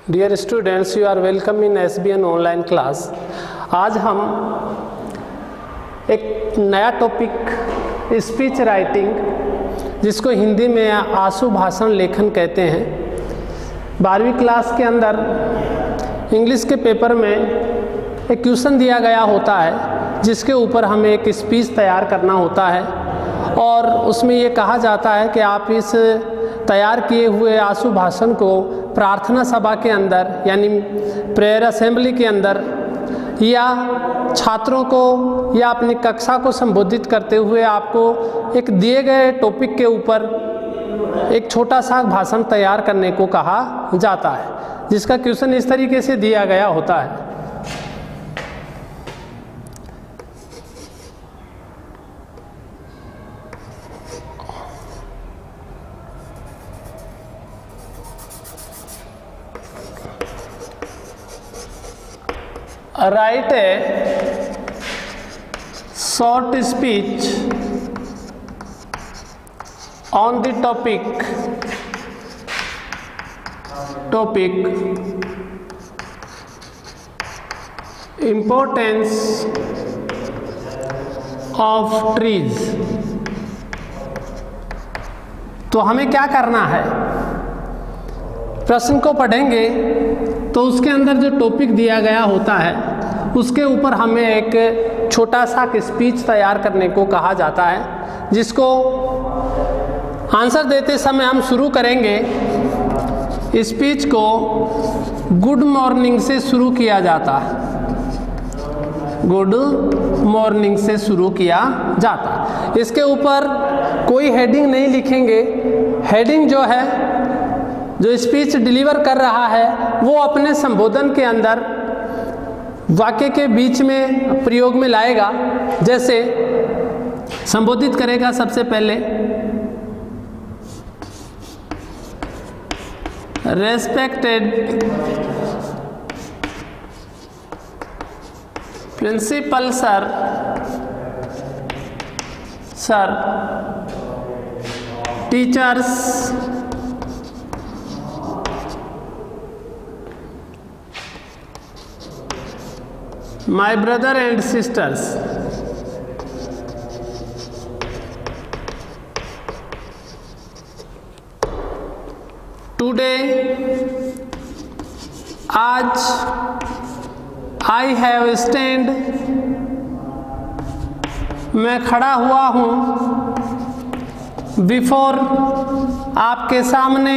Dear students, you are welcome in SBN online class. आज हम एक नया टॉपिक स्पीच राइटिंग, जिसको हिंदी में आशु भाषण लेखन कहते हैं, 12वीं क्लास के अंदर इंग्लिश के पेपर में एक क्वेश्चन दिया गया होता है, जिसके ऊपर हमें एक स्पीच तैयार करना होता है और उसमें ये कहा जाता है कि आप इस तैयार किए हुए आशु भाषण को प्रार्थना सभा के अंदर यानी प्रेयर असेंबली के अंदर या छात्रों को या अपनी कक्षा को संबोधित करते हुए आपको एक दिए गए टॉपिक के ऊपर एक छोटा सा भाषण तैयार करने को कहा जाता है, जिसका क्वेश्चन इस तरीके से दिया गया होता है। Write a short speech on the topic importance of trees। तो हमें क्या करना है, प्रश्न को पढ़ेंगे तो उसके अंदर जो टॉपिक दिया गया होता है उसके ऊपर हमें एक छोटा सा स्पीच तैयार करने को कहा जाता है, जिसको आंसर देते समय हम शुरू करेंगे। स्पीच को गुड मॉर्निंग से शुरू किया जाता है, गुड मॉर्निंग से शुरू किया जाता है। इसके ऊपर कोई हेडिंग नहीं लिखेंगे। हेडिंग जो है, जो स्पीच डिलीवर कर रहा है, वो अपने संबोधन के अंदर वाक्य के बीच में प्रयोग में लाएगा। जैसे संबोधित करेगा सबसे पहले, respected principal sir, teachers, my brother and sisters, today आज I have stand, मैं खड़ा हुआ हूँ, before आपके सामने,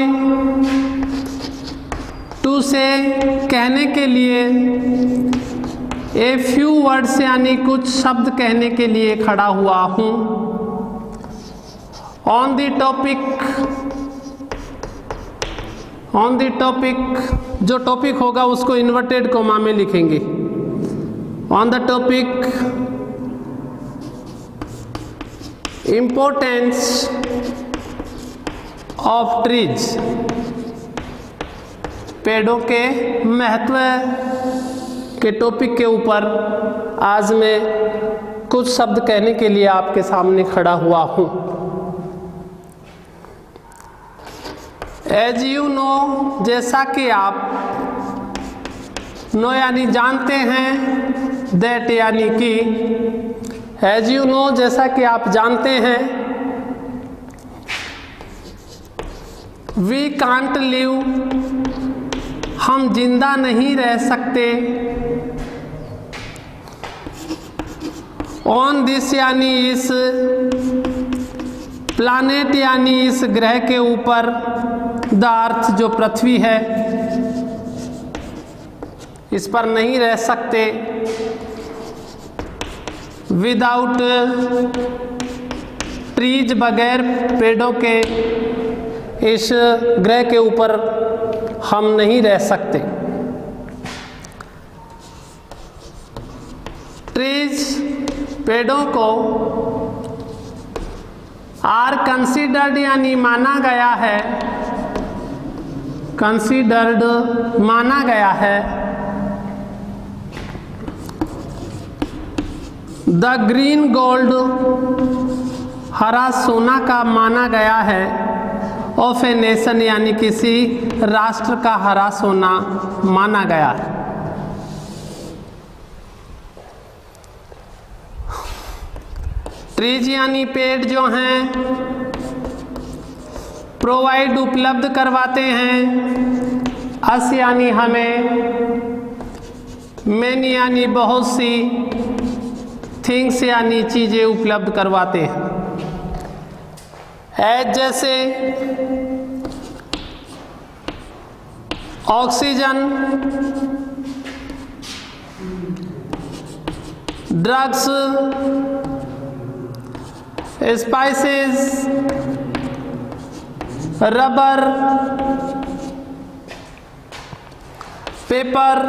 to say कहने के लिए, ए फ्यू वर्ड्स यानी कुछ शब्द कहने के लिए खड़ा हुआ हूँ। ऑन द टॉपिक, जो टॉपिक होगा उसको इन्वर्टेड कोमा में लिखेंगे। On the topic importance of trees, पेड़ों के महत्व के टॉपिक के ऊपर आज मैं कुछ शब्द कहने के लिए आपके सामने खड़ा हुआ हूँ। एज यू नो, जैसा कि आप, नो यानी जानते हैं, दैट यानी कि, एज यू नो जैसा कि आप जानते हैं, वी कांट लिव हम जिंदा नहीं रह सकते, ऑन दिस यानी इस, प्लानेट यानी इस ग्रह के ऊपर, द अर्थ जो पृथ्वी है, इस पर नहीं रह सकते, विदाउट ट्रीज बगैर पेड़ों के इस ग्रह के ऊपर हम नहीं रह सकते। ट्रीज पेड़ों को, आर कंसीडर्ड यानी माना गया है, कंसीडर्ड माना गया है, द ग्रीन गोल्ड हरा सोना का माना गया है, ऑफ ए नेशन यानी किसी राष्ट्र का ह्रास होना माना गया है। ट्रीज यानी पेड़ जो हैं प्रोवाइड उपलब्ध करवाते हैं। अस यानी हमें, मैनी यानी बहुत सी, थिंग्स यानी चीज़ें उपलब्ध करवाते हैं। एज जैसे oxygen, drugs, spices, rubber, paper,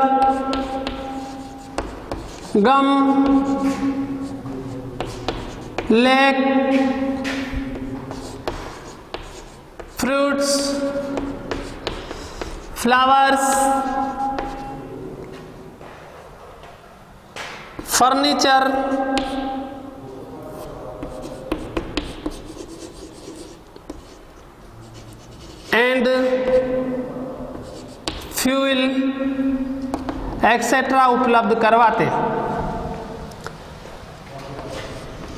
gum, lac, fruits, flowers, furniture, and fuel etcetera उपलब्ध करवाते हैं।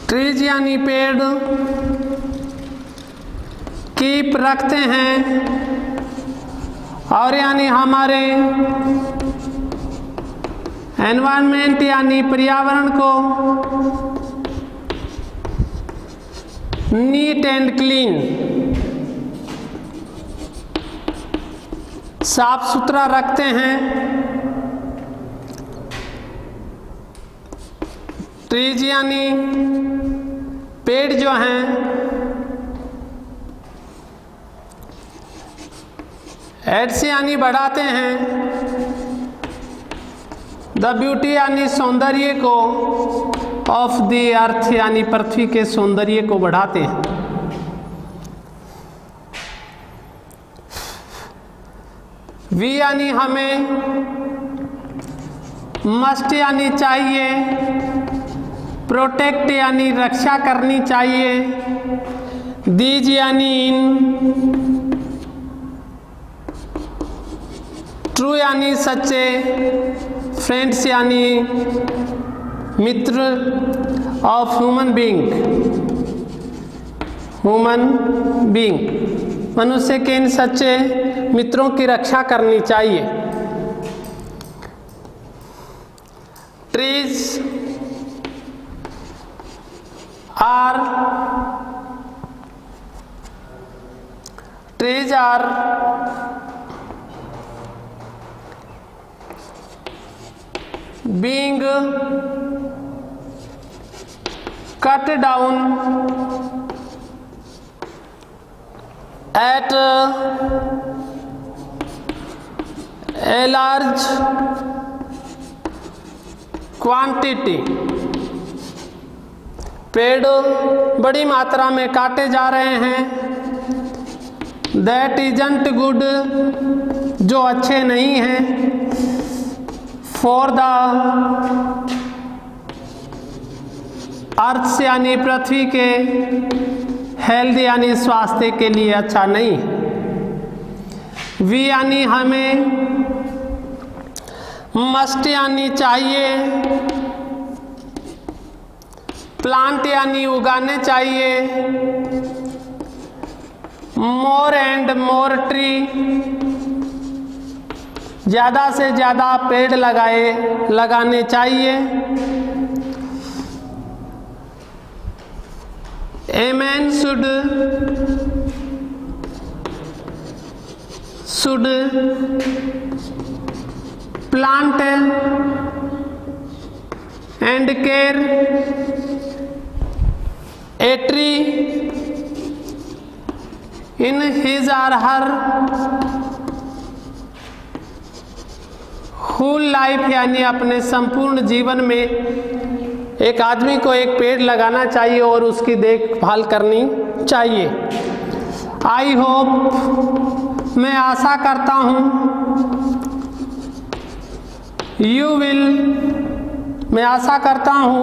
ट्रीज यानी पेड़ कीप रखते हैं, और यानी हमारे एनवायरनमेंट यानी पर्यावरण को नीट एंड क्लीन, साफ सुथरा रखते हैं। ट्रीज यानी पेड़ जो हैं एड्स यानी बढ़ाते हैं। द ब्यूटी यानी सौंदर्य को, ऑफ द अर्थ यानी पृथ्वी के सौंदर्य को बढ़ाते हैं। वी यानी हमें, मस्ट यानी चाहिए, प्रोटेक्ट यानी रक्षा करनी चाहिए, दीज यानी इन, ट्रू यानी सच्चे, फ्रेंड्स यानी मित्र of human being, human being, मनुष्य के इन सच्चे मित्रों की रक्षा करनी चाहिए। Trees are being cut down at a large quantity, पेड़ बड़ी मात्रा में काटे जा रहे हैं। दैट इजंट गुड, जो अच्छे नहीं हैं। फॉर द अर्थ यानी पृथ्वी के, हेल्थ यानी स्वास्थ्य के लिए अच्छा नहीं। वी यानी हमें, मस्ट यानी चाहिए, प्लांट यानी उगाने चाहिए। मोर एंड मोर ट्री, ज़्यादा से ज़्यादा पेड़ लगाने चाहिए। A man should plant and care a tree in his और हर होल लाइफ, यानी अपने संपूर्ण जीवन में एक आदमी को एक पेड़ लगाना चाहिए और उसकी देखभाल करनी चाहिए। आई होप, मैं आशा करता हूँ। यू विल, मैं आशा करता हूँ।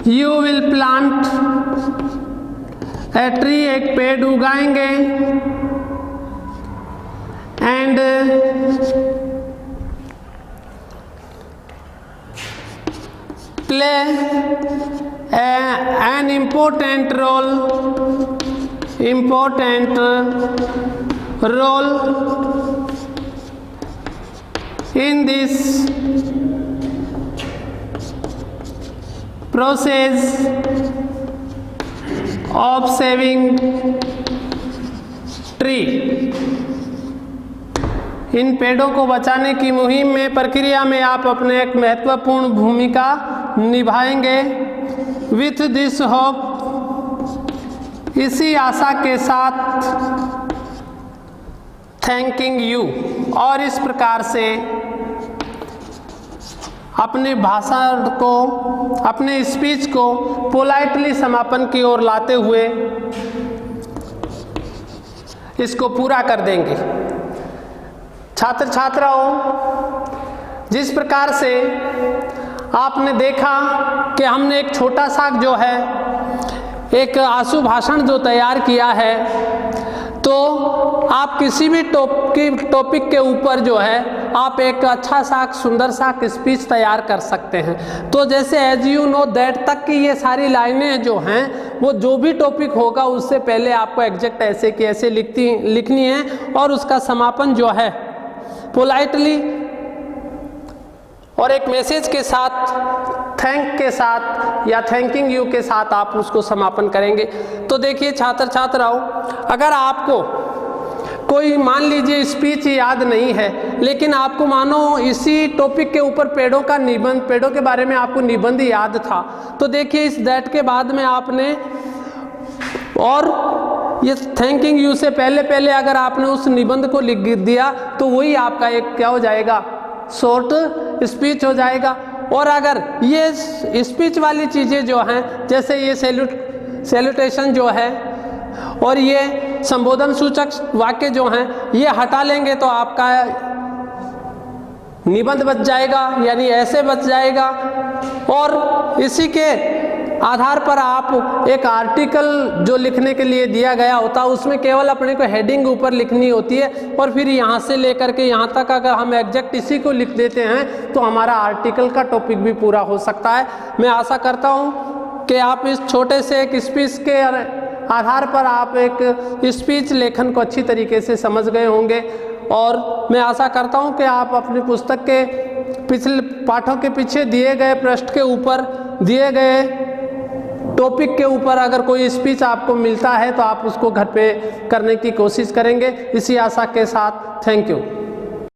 You will plant a tree, एक पेड़ उगाएंगे, and play an important role in this process of saving tree। इन पेड़ों को बचाने की मुहिम में, प्रक्रिया में आप अपने एक महत्वपूर्ण भूमिका निभाएंगे। विथ दिस होप, इसी आशा के साथ, थैंकिंग यू, और इस प्रकार से अपने भाषण को, अपने स्पीच को पोलाइटली समापन की ओर लाते हुए इसको पूरा कर देंगे। छात्र छात्राओं, जिस प्रकार से आपने देखा कि हमने एक छोटा सा जो है एक आशु भाषण जो तैयार किया है, तो आप किसी भी टॉपिक के ऊपर जो है आप एक अच्छा सा सुंदर सा स्पीच तैयार कर सकते हैं। तो जैसे एज यू नो दैट तक की ये सारी लाइनें जो हैं वो जो भी टॉपिक होगा उससे पहले आपको एग्जैक्ट ऐसे की ऐसे लिखनी है, और उसका समापन जो है पोलाइटली और एक मैसेज के साथ, थैंक के साथ या थैंकिंग यू के साथ आप उसको समापन करेंगे। तो देखिए छात्र छात्राओं, अगर आपको कोई मान लीजिए स्पीच याद नहीं है, लेकिन आपको मानो इसी टॉपिक के ऊपर पेड़ों का निबंध, पेड़ों के बारे में आपको निबंध याद था, तो देखिए इस दैट के बाद में आपने, और ये थैंकिंग यू से पहले पहले अगर आपने उस निबंध को लिख दिया तो वही आपका एक क्या हो जाएगा, शॉर्ट स्पीच हो जाएगा। और अगर ये स्पीच वाली चीज़ें जो हैं, जैसे ये सैल्यूटेशन जो है और ये संबोधन सूचक वाक्य जो हैं, ये हटा लेंगे तो आपका निबंध बच जाएगा, यानी ऐसे बच जाएगा। और इसी के आधार पर आप एक आर्टिकल जो लिखने के लिए दिया गया होता है उसमें केवल अपने को हेडिंग ऊपर लिखनी होती है, और फिर यहाँ से लेकर के यहाँ तक अगर हम एग्जैक्ट इसी को लिख देते हैं तो हमारा आर्टिकल का टॉपिक भी पूरा हो सकता है। मैं आशा करता हूँ कि आप इस छोटे से एक स्पीच के आधार पर आप एक स्पीच लेखन को अच्छी तरीके से समझ गए होंगे, और मैं आशा करता हूँ कि आप अपनी पुस्तक के पिछले पाठों के पीछे दिए गए पृष्ठ के ऊपर दिए गए टॉपिक के ऊपर अगर कोई स्पीच आपको मिलता है तो आप उसको घर पे करने की कोशिश करेंगे। इसी आशा के साथ थैंक यू।